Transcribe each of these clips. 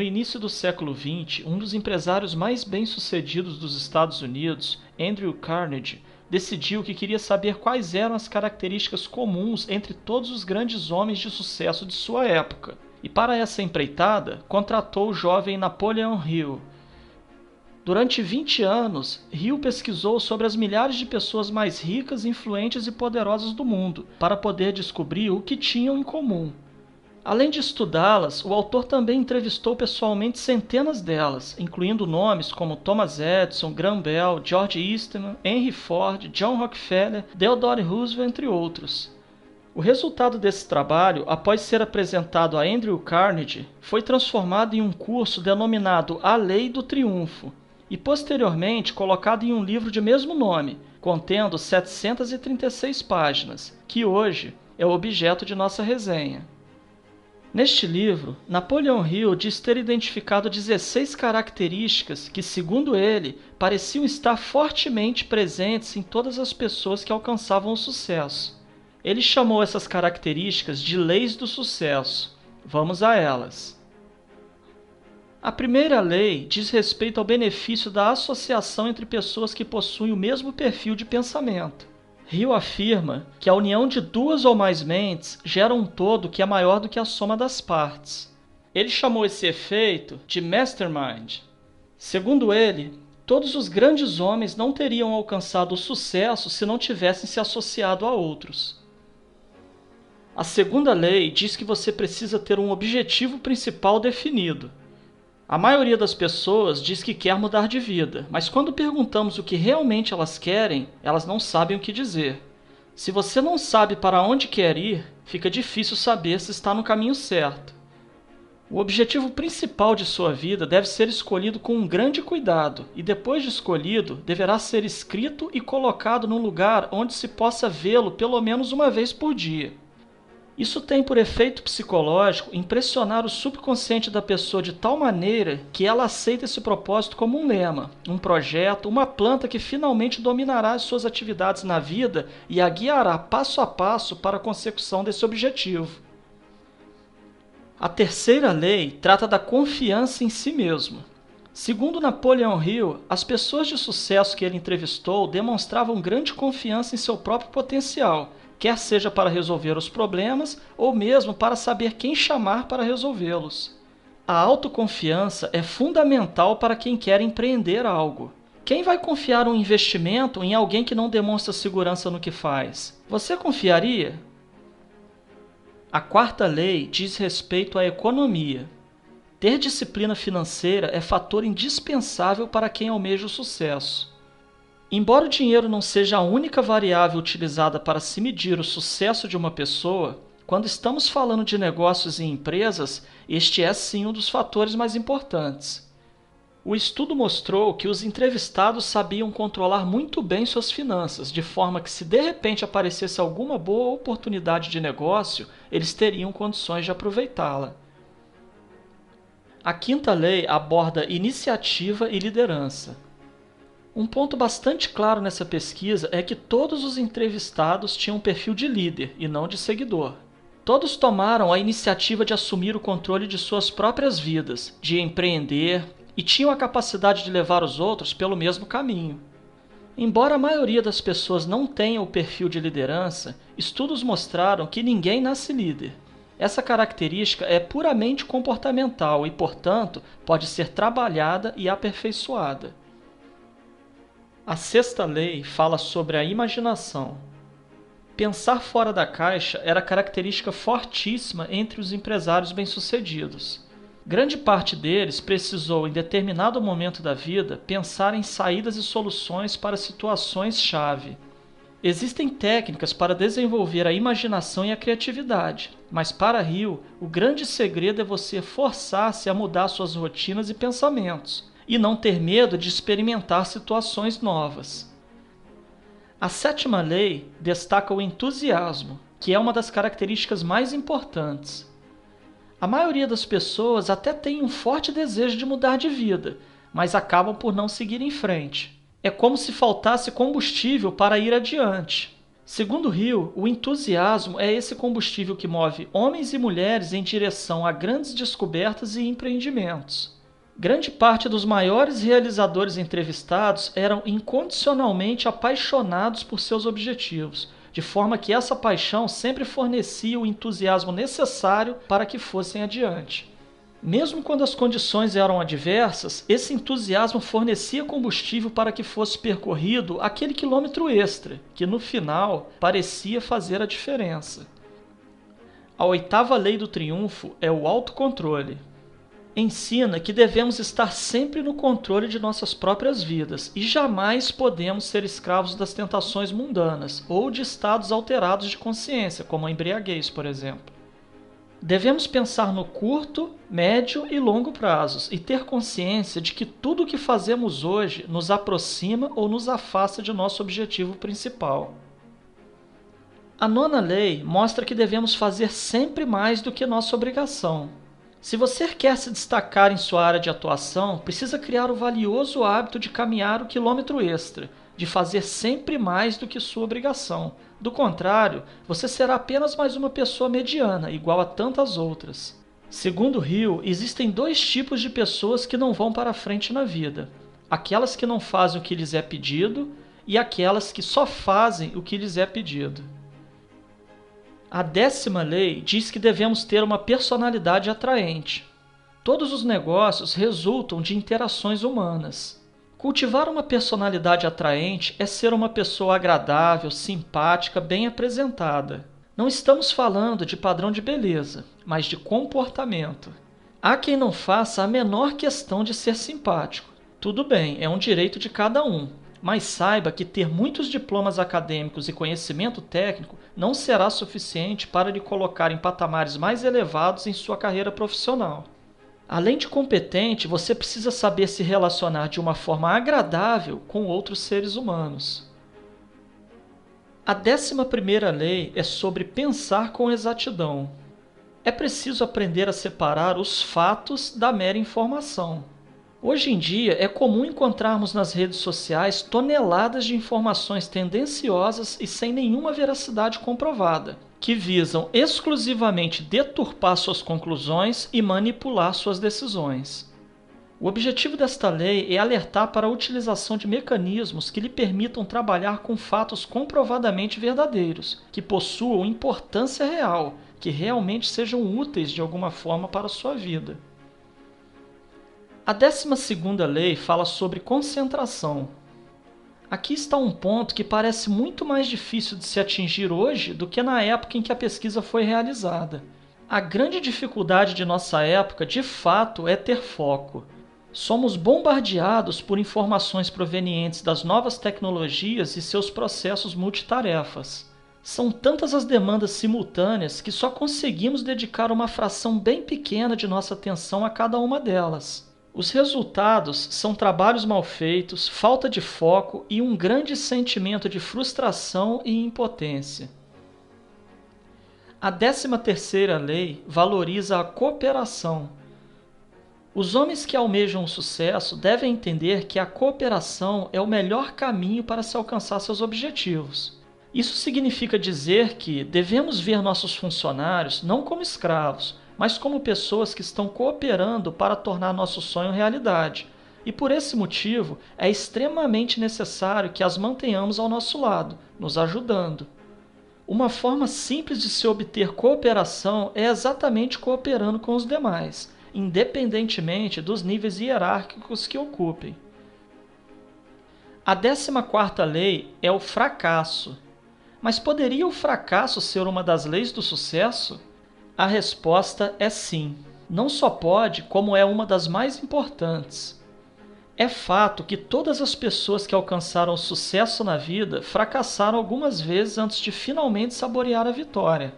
No início do século XX, um dos empresários mais bem-sucedidos dos Estados Unidos, Andrew Carnegie, decidiu que queria saber quais eram as características comuns entre todos os grandes homens de sucesso de sua época. E para essa empreitada, contratou o jovem Napoleon Hill. Durante 20 anos, Hill pesquisou sobre as milhares de pessoas mais ricas, influentes e poderosas do mundo, para poder descobrir o que tinham em comum. Além de estudá-las, o autor também entrevistou pessoalmente centenas delas, incluindo nomes como Thomas Edison, Graham Bell, George Eastman, Henry Ford, John Rockefeller, Theodore Roosevelt, entre outros. O resultado desse trabalho, após ser apresentado a Andrew Carnegie, foi transformado em um curso denominado A Lei do Triunfo e posteriormente colocado em um livro de mesmo nome, contendo 736 páginas, que hoje é o objeto de nossa resenha. Neste livro, Napoleon Hill diz ter identificado 16 características que, segundo ele, pareciam estar fortemente presentes em todas as pessoas que alcançavam o sucesso. Ele chamou essas características de leis do sucesso. Vamos a elas. A primeira lei diz respeito ao benefício da associação entre pessoas que possuem o mesmo perfil de pensamento. Hill afirma que a união de duas ou mais mentes gera um todo que é maior do que a soma das partes. Ele chamou esse efeito de mastermind. Segundo ele, todos os grandes homens não teriam alcançado o sucesso se não tivessem se associado a outros. A segunda lei diz que você precisa ter um objetivo principal definido. A maioria das pessoas diz que quer mudar de vida, mas quando perguntamos o que realmente elas querem, elas não sabem o que dizer. Se você não sabe para onde quer ir, fica difícil saber se está no caminho certo. O objetivo principal de sua vida deve ser escolhido com um grande cuidado e, depois de escolhido, deverá ser escrito e colocado num lugar onde se possa vê-lo pelo menos uma vez por dia. Isso tem por efeito psicológico impressionar o subconsciente da pessoa de tal maneira que ela aceita esse propósito como um lema, um projeto, uma planta que finalmente dominará as suas atividades na vida e a guiará passo a passo para a consecução desse objetivo. A terceira lei trata da confiança em si mesmo. Segundo Napoleon Hill, as pessoas de sucesso que ele entrevistou demonstravam grande confiança em seu próprio potencial, quer seja para resolver os problemas ou mesmo para saber quem chamar para resolvê-los. A autoconfiança é fundamental para quem quer empreender algo. Quem vai confiar um investimento em alguém que não demonstra segurança no que faz? Você confiaria? A quarta lei diz respeito à economia. Ter disciplina financeira é fator indispensável para quem almeja o sucesso. Embora o dinheiro não seja a única variável utilizada para se medir o sucesso de uma pessoa, quando estamos falando de negócios e empresas, este é sim um dos fatores mais importantes. O estudo mostrou que os entrevistados sabiam controlar muito bem suas finanças, de forma que se de repente aparecesse alguma boa oportunidade de negócio, eles teriam condições de aproveitá-la. A quinta lei aborda iniciativa e liderança. Um ponto bastante claro nessa pesquisa é que todos os entrevistados tinham um perfil de líder e não de seguidor. Todos tomaram a iniciativa de assumir o controle de suas próprias vidas, de empreender e tinham a capacidade de levar os outros pelo mesmo caminho. Embora a maioria das pessoas não tenha o perfil de liderança, estudos mostraram que ninguém nasce líder. Essa característica é puramente comportamental e, portanto, pode ser trabalhada e aperfeiçoada. A sexta lei fala sobre a imaginação. Pensar fora da caixa era característica fortíssima entre os empresários bem-sucedidos. Grande parte deles precisou, em determinado momento da vida, pensar em saídas e soluções para situações-chave. Existem técnicas para desenvolver a imaginação e a criatividade, mas para Hill, o grande segredo é você forçar-se a mudar suas rotinas e pensamentos, e não ter medo de experimentar situações novas. A sétima lei destaca o entusiasmo, que é uma das características mais importantes. A maioria das pessoas até tem um forte desejo de mudar de vida, mas acabam por não seguir em frente. É como se faltasse combustível para ir adiante. Segundo Hill, o entusiasmo é esse combustível que move homens e mulheres em direção a grandes descobertas e empreendimentos. Grande parte dos maiores realizadores entrevistados eram incondicionalmente apaixonados por seus objetivos, de forma que essa paixão sempre fornecia o entusiasmo necessário para que fossem adiante. Mesmo quando as condições eram adversas, esse entusiasmo fornecia combustível para que fosse percorrido aquele quilômetro extra, que no final parecia fazer a diferença. A oitava lei do triunfo é o autocontrole. Ensina que devemos estar sempre no controle de nossas próprias vidas e jamais podemos ser escravos das tentações mundanas ou de estados alterados de consciência, como a embriaguez, por exemplo. Devemos pensar no curto, médio e longo prazos e ter consciência de que tudo o que fazemos hoje nos aproxima ou nos afasta de nosso objetivo principal. A nona lei mostra que devemos fazer sempre mais do que nossa obrigação. Se você quer se destacar em sua área de atuação, precisa criar o valioso hábito de caminhar o quilômetro extra, de fazer sempre mais do que sua obrigação. Do contrário, você será apenas mais uma pessoa mediana, igual a tantas outras. Segundo Hill, existem dois tipos de pessoas que não vão para frente na vida: aquelas que não fazem o que lhes é pedido e aquelas que só fazem o que lhes é pedido. A 10ª lei diz que devemos ter uma personalidade atraente. Todos os negócios resultam de interações humanas. Cultivar uma personalidade atraente é ser uma pessoa agradável, simpática, bem apresentada. Não estamos falando de padrão de beleza, mas de comportamento. Há quem não faça a menor questão de ser simpático. Tudo bem, é um direito de cada um, mas saiba que ter muitos diplomas acadêmicos e conhecimento técnico não será suficiente para lhe colocar em patamares mais elevados em sua carreira profissional. Além de competente, você precisa saber se relacionar de uma forma agradável com outros seres humanos. A 11ª lei é sobre pensar com exatidão. É preciso aprender a separar os fatos da mera informação. Hoje em dia, é comum encontrarmos nas redes sociais toneladas de informações tendenciosas e sem nenhuma veracidade comprovada, que visam exclusivamente deturpar suas conclusões e manipular suas decisões. O objetivo desta lei é alertar para a utilização de mecanismos que lhe permitam trabalhar com fatos comprovadamente verdadeiros, que possuam importância real, que realmente sejam úteis de alguma forma para a sua vida. A 12ª lei fala sobre concentração. Aqui está um ponto que parece muito mais difícil de se atingir hoje do que na época em que a pesquisa foi realizada. A grande dificuldade de nossa época, de fato, é ter foco. Somos bombardeados por informações provenientes das novas tecnologias e seus processos multitarefas. São tantas as demandas simultâneas que só conseguimos dedicar uma fração bem pequena de nossa atenção a cada uma delas. Os resultados são trabalhos mal feitos, falta de foco e um grande sentimento de frustração e impotência. A 13ª lei valoriza a cooperação. Os homens que almejam o sucesso devem entender que a cooperação é o melhor caminho para se alcançar seus objetivos. Isso significa dizer que devemos ver nossos funcionários não como escravos, mas como pessoas que estão cooperando para tornar nosso sonho realidade. E por esse motivo, é extremamente necessário que as mantenhamos ao nosso lado, nos ajudando. Uma forma simples de se obter cooperação é exatamente cooperando com os demais, independentemente dos níveis hierárquicos que ocupem. A 14ª lei é o fracasso. Mas poderia o fracasso ser uma das leis do sucesso? A resposta é sim. Não só pode, como é uma das mais importantes. É fato que todas as pessoas que alcançaram sucesso na vida fracassaram algumas vezes antes de finalmente saborear a vitória.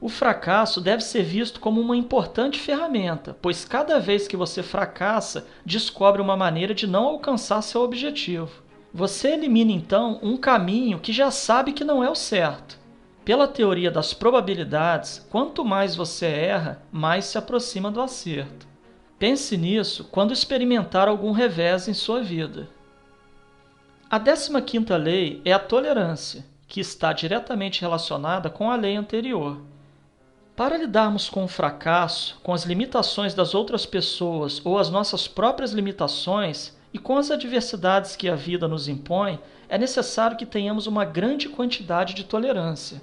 O fracasso deve ser visto como uma importante ferramenta, pois cada vez que você fracassa, descobre uma maneira de não alcançar seu objetivo. Você elimina então um caminho que já sabe que não é o certo. Pela teoria das probabilidades, quanto mais você erra, mais se aproxima do acerto. Pense nisso quando experimentar algum revés em sua vida. A 15ª lei é a tolerância. que está diretamente relacionada com a lei anterior. Para lidarmos com o fracasso, com as limitações das outras pessoas ou as nossas próprias limitações e com as adversidades que a vida nos impõe, é necessário que tenhamos uma grande quantidade de tolerância.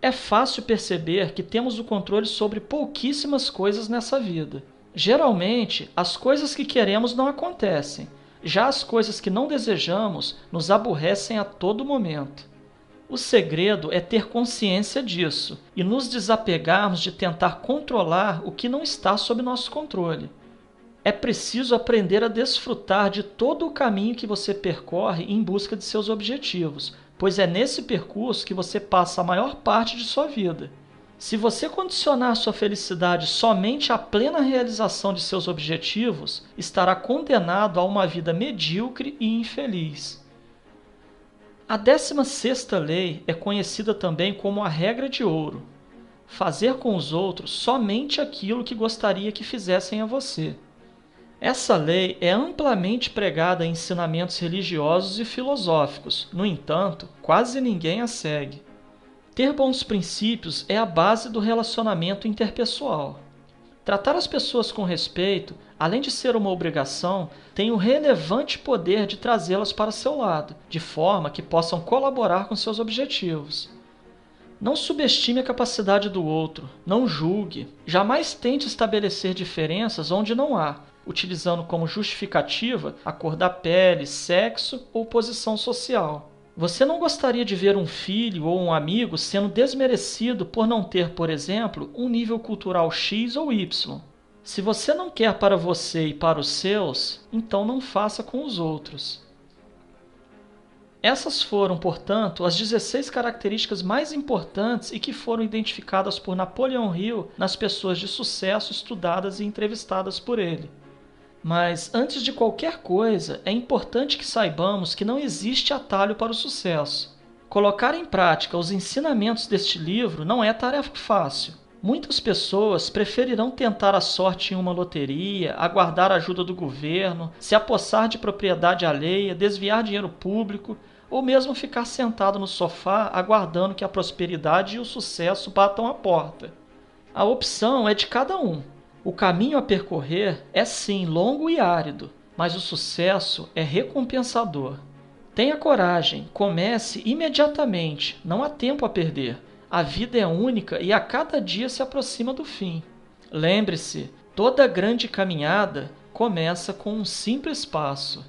É fácil perceber que temos o controle sobre pouquíssimas coisas nessa vida. Geralmente, as coisas que queremos não acontecem. Já as coisas que não desejamos nos aborrecem a todo momento. O segredo é ter consciência disso e nos desapegarmos de tentar controlar o que não está sob nosso controle. É preciso aprender a desfrutar de todo o caminho que você percorre em busca de seus objetivos, pois é nesse percurso que você passa a maior parte de sua vida. Se você condicionar sua felicidade somente à plena realização de seus objetivos, estará condenado a uma vida medíocre e infeliz. A 16ª lei é conhecida também como a regra de ouro: fazer com os outros somente aquilo que gostaria que fizessem a você. Essa lei é amplamente pregada em ensinamentos religiosos e filosóficos, no entanto, quase ninguém a segue. Ter bons princípios é a base do relacionamento interpessoal. Tratar as pessoas com respeito, além de ser uma obrigação, tem o relevante poder de trazê-las para seu lado, de forma que possam colaborar com seus objetivos. Não subestime a capacidade do outro, não julgue, jamais tente estabelecer diferenças onde não há, utilizando como justificativa a cor da pele, sexo ou posição social. Você não gostaria de ver um filho ou um amigo sendo desmerecido por não ter, por exemplo, um nível cultural X ou Y. Se você não quer para você e para os seus, então não faça com os outros. Essas foram, portanto, as 16 características mais importantes e que foram identificadas por Napoleão Hill nas pessoas de sucesso estudadas e entrevistadas por ele. Mas, antes de qualquer coisa, é importante que saibamos que não existe atalho para o sucesso. Colocar em prática os ensinamentos deste livro não é tarefa fácil. Muitas pessoas preferirão tentar a sorte em uma loteria, aguardar a ajuda do governo, se apossar de propriedade alheia, desviar dinheiro público, ou mesmo ficar sentado no sofá aguardando que a prosperidade e o sucesso batam a porta. A opção é de cada um. O caminho a percorrer é sim longo e árido, mas o sucesso é recompensador. Tenha coragem, comece imediatamente, não há tempo a perder. A vida é única e a cada dia se aproxima do fim. Lembre-se, toda grande caminhada começa com um simples passo.